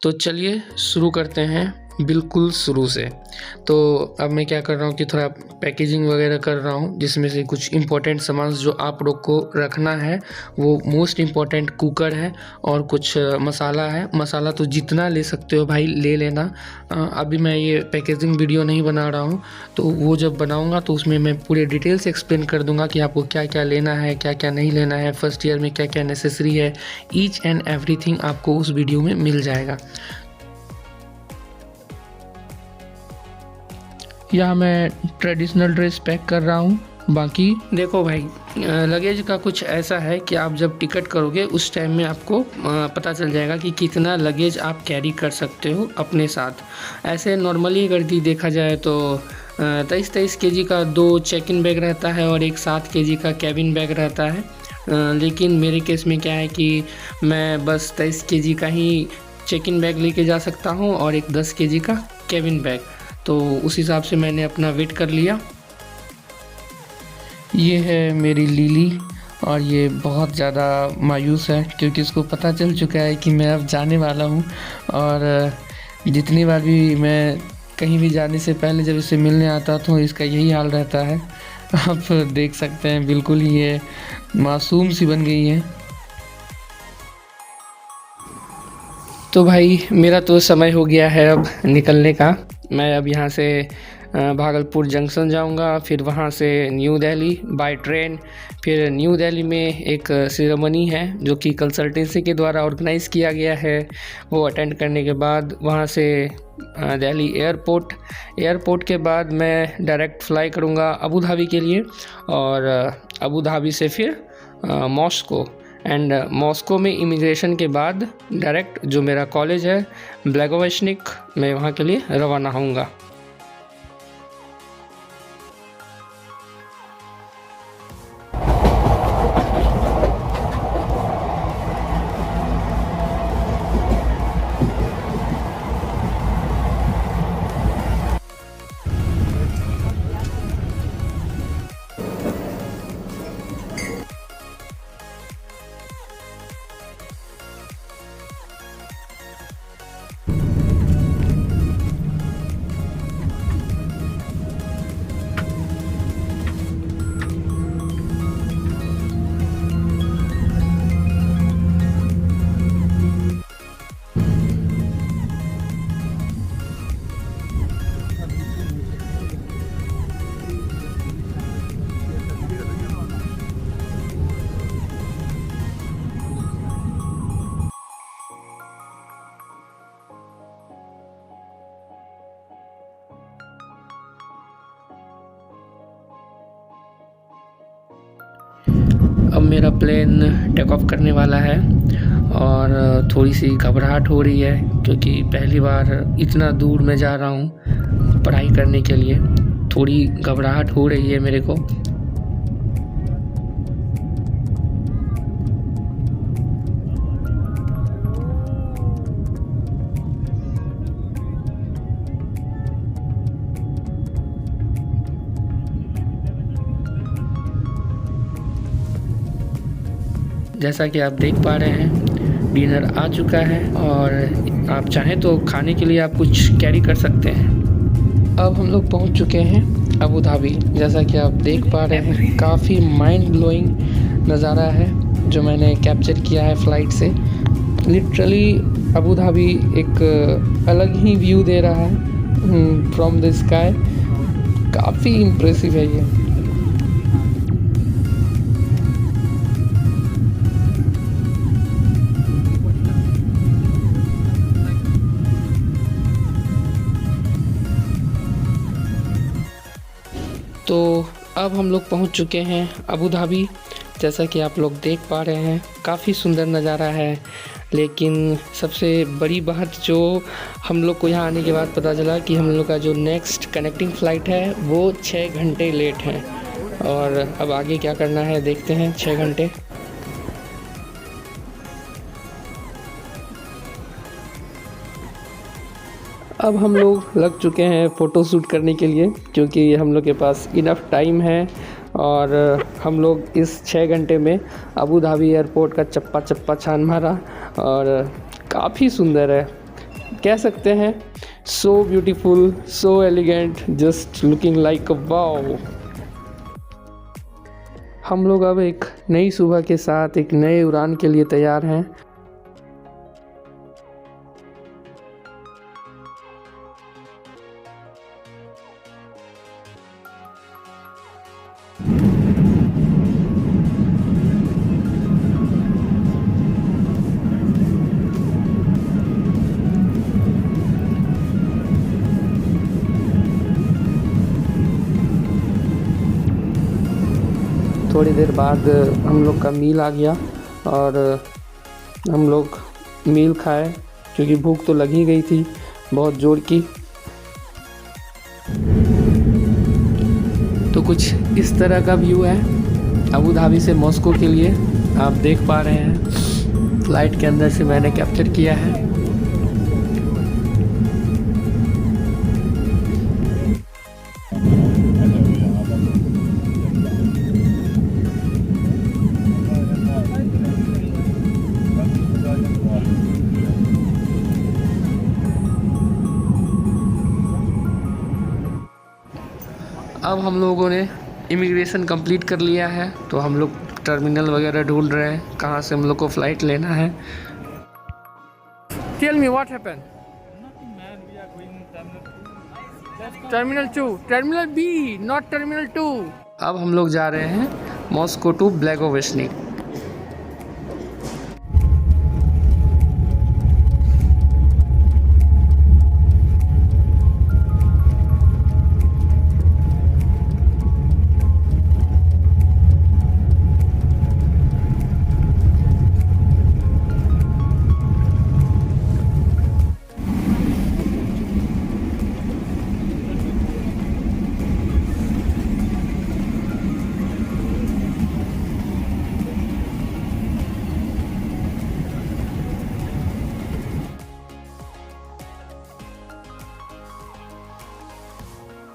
तो चलिए शुरू करते हैं बिल्कुल शुरू से। तो अब मैं क्या कर रहा हूँ कि थोड़ा पैकेजिंग वगैरह कर रहा हूँ, जिसमें से कुछ इम्पोर्टेंट सामान जो आप लोग को रखना है वो मोस्ट इम्पोर्टेंट कुकर है और कुछ मसाला है। मसाला तो जितना ले सकते हो भाई ले लेना। अभी मैं ये पैकेजिंग वीडियो नहीं बना रहा हूँ, तो वो जब बनाऊँगा तो उसमें मैं पूरे डिटेल से एक्सप्लेन कर दूँगा कि आपको क्या क्या लेना है, क्या क्या नहीं लेना है, फर्स्ट ईयर में क्या क्या नेसेसरी है। ईच एंड एवरीथिंग आपको उस वीडियो में मिल जाएगा। यहाँ मैं ट्रेडिशनल ड्रेस पैक कर रहा हूँ। बाकी देखो भाई, लगेज का कुछ ऐसा है कि आप जब टिकट करोगे उस टाइम में आपको पता चल जाएगा कि कितना लगेज आप कैरी कर सकते हो अपने साथ। ऐसे नॉर्मली अगर देखा जाए तो 23 केजी का 2 चेक इन बैग रहता है और एक 7 केजी का कैबिन बैग रहता है। लेकिन मेरे केस में क्या है कि मैं बस 23 केजी का ही चेक इन बैग लेके जा सकता हूँ और एक 10 केजी का कैबिन बैग। तो उस हिसाब से मैंने अपना वेट कर लिया। ये है मेरी लिली और ये बहुत ज़्यादा मायूस है क्योंकि उसको पता चल चुका है कि मैं अब जाने वाला हूँ। और जितनी बार भी मैं कहीं भी जाने से पहले जब इसे मिलने आता तो इसका यही हाल रहता है। आप देख सकते हैं बिल्कुल ही ये मासूम सी बन गई है। तो भाई मेरा तो समय हो गया है अब निकलने का। मैं अब यहाँ से भागलपुर जंक्शन जाऊँगा, फिर वहाँ से न्यू दिल्ली बाय ट्रेन। फिर न्यू दिल्ली में एक सेरेमनी है जो कि कंसल्टेंसी के द्वारा ऑर्गेनाइज़ किया गया है। वो अटेंड करने के बाद वहाँ से दिल्ली एयरपोर्ट के बाद मैं डायरेक्ट फ़्लाई करूँगा अबू धाबी के लिए और अबू धाबी से फिर मॉस्को। एंड मॉस्को में इमिग्रेशन के बाद डायरेक्ट जो मेरा कॉलेज है ब्लैगोवेशनिक, मैं वहाँ के लिए रवाना होऊंगा। अब मेरा प्लेन टेक ऑफ करने वाला है और थोड़ी सी घबराहट हो रही है क्योंकि पहली बार इतना दूर मैं जा रहा हूँ पढ़ाई करने के लिए। थोड़ी घबराहट हो रही है मेरे को। जैसा कि आप देख पा रहे हैं डिनर आ चुका है और आप चाहें तो खाने के लिए आप कुछ कैरी कर सकते हैं। अब हम लोग पहुंच चुके हैं अबू धाबी। जैसा कि आप देख पा रहे हैं काफ़ी माइंड ब्लोइंग नज़ारा है जो मैंने कैप्चर किया है फ़्लाइट से। लिटरली अबू धाबी एक अलग ही व्यू दे रहा है फ्रॉम द स्काई। काफ़ी इम्प्रेसिव है ये। तो अब हम लोग पहुंच चुके हैं अबू धाबी। जैसा कि आप लोग देख पा रहे हैं काफ़ी सुंदर नज़ारा है। लेकिन सबसे बड़ी बात जो हम लोग को यहाँ आने के बाद पता चला कि हम लोग का जो नेक्स्ट कनेक्टिंग फ़्लाइट है वो 6 घंटे लेट है। और अब आगे क्या करना है देखते हैं। 6 घंटे अब हम लोग लग चुके हैं फ़ोटो शूट करने के लिए क्योंकि हम लोग के पास इनफ टाइम है। और हम लोग इस 6 घंटे में अबू धाबी एयरपोर्ट का चप्पा चप्पा छान मारा और काफ़ी सुंदर है। कह सकते हैं so beautiful, so elegant, just looking like a wow. हम लोग अब एक नई सुबह के साथ एक नए उड़ान के लिए तैयार हैं। थोड़ी देर बाद हम लोग का मील आ गया और हम लोग मील खाए क्योंकि भूख तो लग ही गई थी बहुत ज़ोर की। तो कुछ इस तरह का व्यू है अबू धाबी से मॉस्को के लिए, आप देख पा रहे हैं। फ्लाइट के अंदर से मैंने कैप्चर किया है। अब हम लोगों ने इमिग्रेशन कंप्लीट कर लिया है, तो हम लोग टर्मिनल वगैरह ढूंढ रहे हैं कहाँ से हम लोग को फ़्लाइट लेना है। Tell me what happened? Nothing, man. We are going terminal 2. Terminal 2, Terminal B, not Terminal 2। अब हम लोग जा रहे हैं मॉस्को टू ब्लैगोवेशनिक।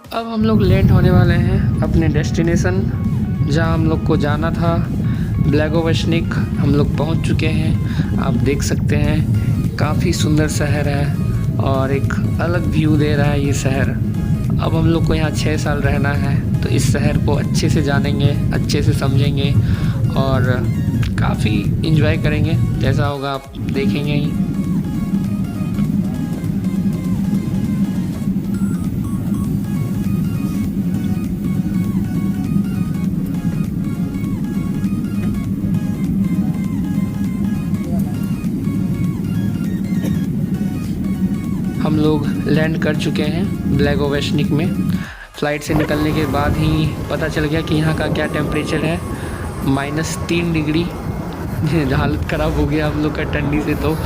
अब हम लोग लैंड होने वाले हैं अपने डेस्टिनेशन जहां हम लोग को जाना था, ब्लैगोवेशनिक। हम लोग पहुंच चुके हैं। आप देख सकते हैं काफ़ी सुंदर शहर है और एक अलग व्यू दे रहा है ये शहर। अब हम लोग को यहाँ 6 साल रहना है, तो इस शहर को अच्छे से जानेंगे, अच्छे से समझेंगे और काफ़ी इंजॉय करेंगे। जैसा होगा आप देखेंगे ही। हम लोग लैंड कर चुके हैं ब्लैगोवेशनिक में। फ़्लाइट से निकलने के बाद ही पता चल गया कि यहाँ का क्या टेम्परेचर है, -3 डिग्री। हालत ख़राब हो गया हम लोग का ठंडी से। तो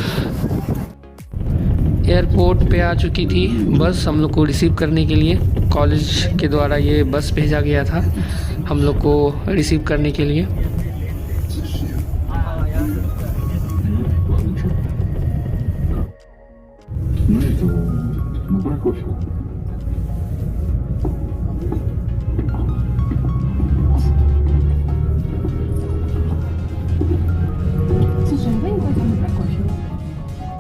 एयरपोर्ट पे आ चुकी थी बस हम लोग को रिसीव करने के लिए। कॉलेज के द्वारा ये बस भेजा गया था हम लोग को रिसीव करने के लिए। Слушай, а дай мне пойдем на прокофьева.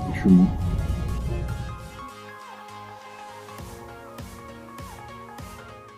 Почему?